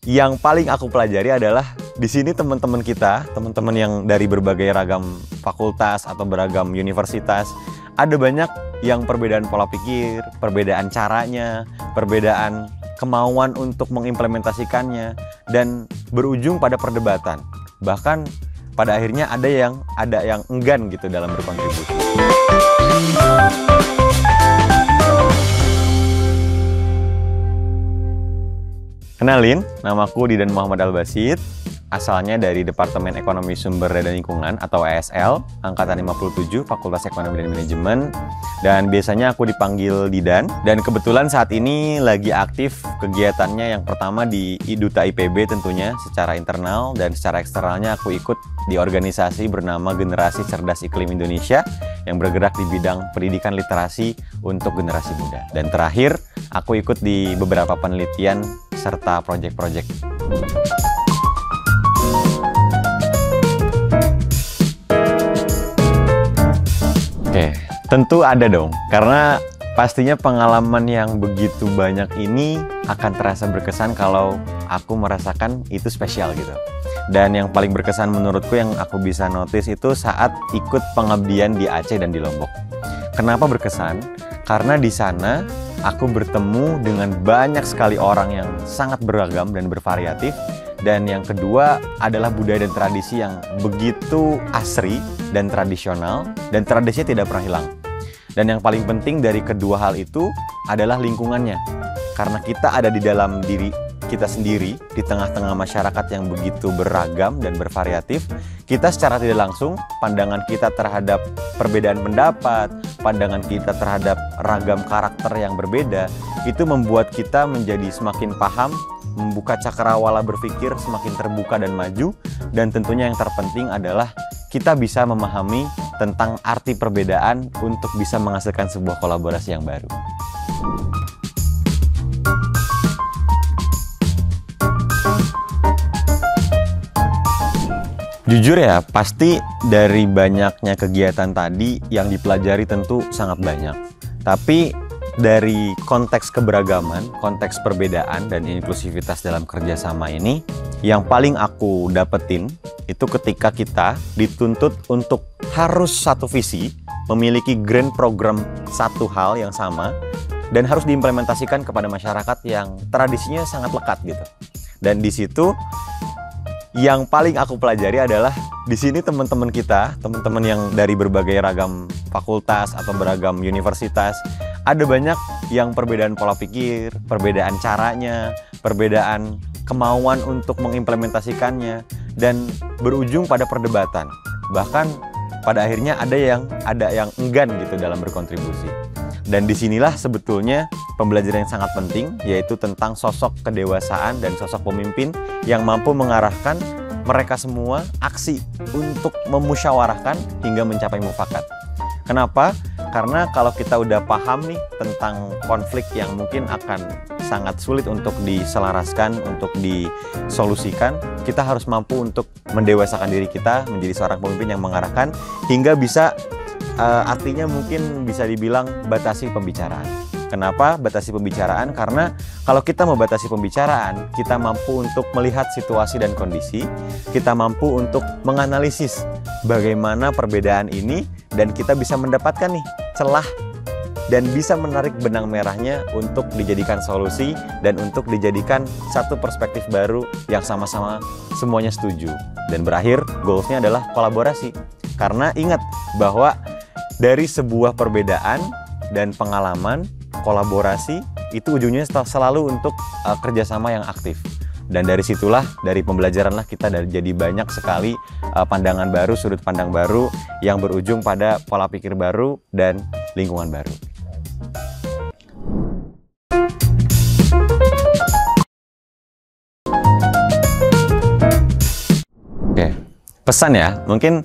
yang paling aku pelajari adalah di sini teman-teman kita, teman-teman yang dari berbagai ragam fakultas atau beragam universitas, ada banyak yang perbedaan pola pikir, perbedaan caranya, perbedaan kemauan untuk mengimplementasikannya, dan berujung pada perdebatan. Bahkan pada akhirnya ada yang enggan gitu dalam berkontribusi. Kenalin, namaku Didan Muhammad Al-Basid, asalnya dari Departemen Ekonomi Sumber Daya dan Lingkungan atau ESL, Angkatan 57, Fakultas Ekonomi dan Manajemen, dan biasanya aku dipanggil Didan. Dan kebetulan saat ini lagi aktif kegiatannya yang pertama di Duta IPB tentunya secara internal, dan secara eksternalnya aku ikut di organisasi bernama Generasi Cerdas Iklim Indonesia yang bergerak di bidang pendidikan literasi untuk generasi muda. Dan terakhir, aku ikut di beberapa penelitian serta proyek-proyek. Oke, tentu ada dong, karena pastinya pengalaman yang begitu banyak ini akan terasa berkesan kalau aku merasakan itu spesial gitu. Dan yang paling berkesan menurutku yang aku bisa notice itu saat ikut pengabdian di Aceh dan di Lombok. Kenapa berkesan? Karena di sana aku bertemu dengan banyak sekali orang yang sangat beragam dan bervariatif. Dan yang kedua adalah budaya dan tradisi yang begitu asri dan tradisional, dan tradisinya tidak pernah hilang. Dan yang paling penting dari kedua hal itu adalah lingkungannya. Karena kita ada di dalam diri kita sendiri, di tengah-tengah masyarakat yang begitu beragam dan bervariatif, kita secara tidak langsung, pandangan kita terhadap perbedaan pendapat, pandangan kita terhadap ragam karakter yang berbeda, itu membuat kita menjadi semakin paham, membuka cakrawala berpikir semakin terbuka dan maju, dan tentunya yang terpenting adalah kita bisa memahami tentang arti perbedaan untuk bisa menghasilkan sebuah kolaborasi yang baru. Jujur ya, pasti dari banyaknya kegiatan tadi yang dipelajari tentu sangat banyak. Tapi dari konteks keberagaman, konteks perbedaan dan inklusivitas dalam kerjasama ini, yang paling aku dapetin itu ketika kita dituntut untuk harus satu visi, memiliki grand program satu hal yang sama, dan harus diimplementasikan kepada masyarakat yang tradisinya sangat lekat gitu. Dan di situ yang paling aku pelajari adalah di sini teman-teman kita, teman-teman yang dari berbagai ragam fakultas atau beragam universitas, ada banyak yang perbedaan pola pikir, perbedaan caranya, perbedaan kemauan untuk mengimplementasikannya, dan berujung pada perdebatan. Bahkan pada akhirnya ada yang enggan gitu dalam berkontribusi. Dan disinilah sebetulnya pembelajaran yang sangat penting, yaitu tentang sosok kedewasaan dan sosok pemimpin yang mampu mengarahkan mereka semua aksi untuk memusyawarahkan hingga mencapai mufakat. Kenapa? Karena kalau kita udah paham nih tentang konflik yang mungkin akan sangat sulit untuk diselaraskan, untuk disolusikan, kita harus mampu untuk mendewasakan diri kita menjadi seorang pemimpin yang mengarahkan hingga bisa artinya mungkin bisa dibilang batasi pembicaraan. Kenapa batasi pembicaraan? Karena kalau kita membatasi pembicaraan, kita mampu untuk melihat situasi dan kondisi, kita mampu untuk menganalisis bagaimana perbedaan ini, dan kita bisa mendapatkan nih celah dan bisa menarik benang merahnya untuk dijadikan solusi dan untuk dijadikan satu perspektif baru yang sama-sama semuanya setuju. Dan berakhir, goalsnya adalah kolaborasi. Karena ingat bahwa dari sebuah perbedaan dan pengalaman, kolaborasi itu ujungnya selalu untuk kerjasama yang aktif. Dan dari situlah, dari pembelajaranlah kita jadi banyak sekali pandangan baru, sudut pandang baru yang berujung pada pola pikir baru dan lingkungan baru. Oke, pesan ya, mungkin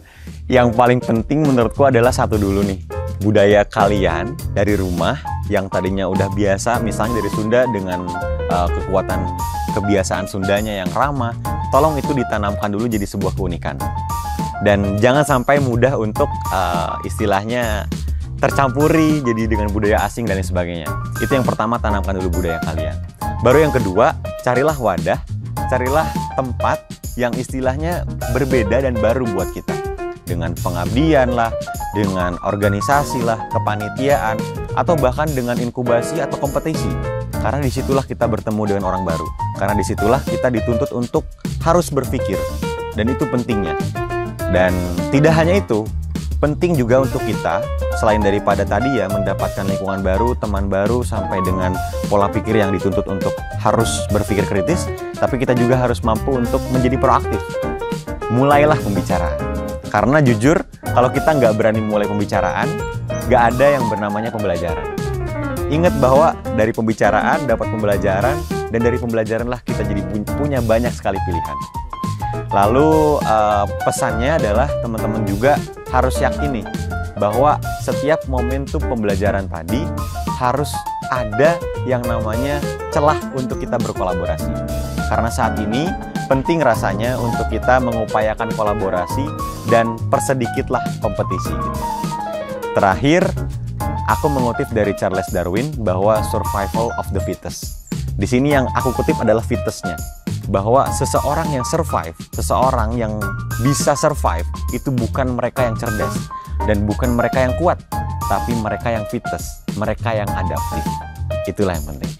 yang paling penting menurutku adalah satu dulu nih, budaya kalian dari rumah yang tadinya udah biasa, misalnya dari Sunda dengan kekuatan kebiasaan Sundanya yang ramah, tolong itu ditanamkan dulu jadi sebuah keunikan. Dan jangan sampai mudah untuk istilahnya tercampuri jadi dengan budaya asing dan lain sebagainya. Itu yang pertama, tanamkan dulu budaya kalian. Baru yang kedua, carilah wadah carilah tempat yang istilahnya berbeda dan baru buat kita. Dengan pengabdian lah, dengan organisasi lah, kepanitiaan, atau bahkan dengan inkubasi atau kompetisi. Karena disitulah kita bertemu dengan orang baru. Karena disitulah kita dituntut untuk harus berpikir. Dan itu pentingnya. Dan tidak hanya itu, penting juga untuk kita, selain daripada tadi ya, mendapatkan lingkungan baru, teman baru, sampai dengan pola pikir yang dituntut untuk harus berpikir kritis, tapi kita juga harus mampu untuk menjadi proaktif. Mulailah pembicaraan. Karena jujur, kalau kita nggak berani mulai pembicaraan, nggak ada yang bernamanya pembelajaran. Ingat bahwa dari pembicaraan dapat pembelajaran, dan dari pembelajaran lah kita jadi punya banyak sekali pilihan. Lalu pesannya adalah teman-teman juga harus yakin nih, bahwa setiap momentum pembelajaran tadi harus ada yang namanya celah untuk kita berkolaborasi. Karena saat ini penting rasanya untuk kita mengupayakan kolaborasi dan persedikitlah kompetisi. Terakhir, aku mengutip dari Charles Darwin bahwa survival of the fittest. Di sini yang aku kutip adalah fittest-nya. Bahwa seseorang yang survive, seseorang yang bisa survive, itu bukan mereka yang cerdas dan bukan mereka yang kuat, tapi mereka yang fittest, mereka yang adaptif. Itulah yang penting.